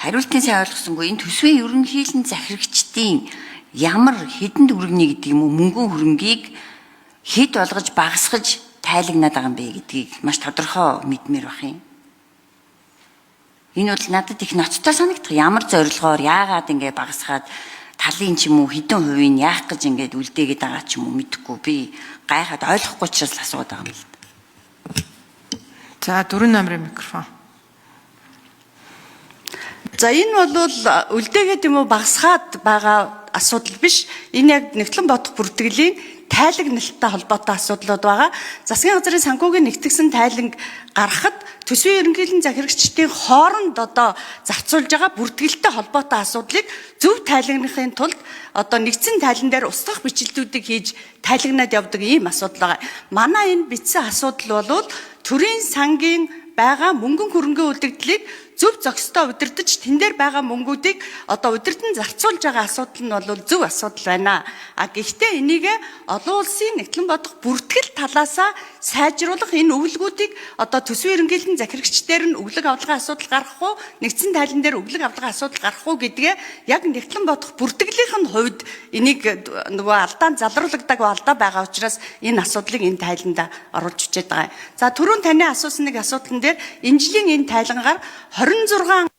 хариултын сайн ойлгосонгүй энэ төсвийн ерөнхийлөн захирагчдын ямар хэдэн төгрөгний гэдэг юм уу мөнгөн хөрөнгийг хэд болгож багасгаж тайлагнаад байгаа юм бэ гэдгийг маш тодорхой мэдмээр байх юм. Энэ бол надад их ноцтой санагдах. Ямар зорилгоор яагаад ингэ багасгаад талын ч юм уу хэдэн хувийг яах гэж ингэ үлдээгээд байгаа ч юм уу мэдэхгүй би гайхаад ойлгохгүй учраас асууад байгаа юм л. За 4 номерын микрофон. За энэ бол үлдээгээд юм уу багасгаад байгаа асуудал биш. Энэ яг Нэгтлэн бодох бүртгэлийн тайлагналтай холбоотой асуудлууд байгаа. Засгийн газрын санхүүгийн нэгтгэсэн тайланг гаргахад төсвийн ерөнхийлөн захирагчдын хооронд одоо зарцуулж байгаа бүртгэлтэй холбоотой асуудлыг зөв тайлагнахын тулд одоо нэгдсэн тайлан дээр устгах бичлэлтүүдийг хийж тайлагнаад явдаг ийм асуудал байгаа. Манай энэ бичсэн асуудал бол төрийн сангийн байгаа мөнгөн хөрөнгөний үлдэгдлийг зөв зохистой удирдах тэн дээр байгаа мөнгүүдийг одоо удирдан зарцуулж байгаа асуудал нь бол зөв асуудал байна. Гэхдээ энийг олон улсын нэгтлэн бодох бүртгэл талаасаа сайжруулах энэ өвлгүүдийг одоо төсвийн ерөнхийлөн захирагчдаар нь өглөг авлагын асуудал гарах уу, нэгдсэн тайлан дээр өглөг авлагын асуудал гарах уу гэдгээ яг нэгтлэн бодох бүртгэлийн хувьд энийг нөгөө алдаанд залруулдаг алдаа байгаа учраас энэ асуудлыг энэ тайланда оруулж өчээд байгаа. За түрүүн таны асуусан нэг асуудал дээр энэ жилийн энэ тайлангаар 26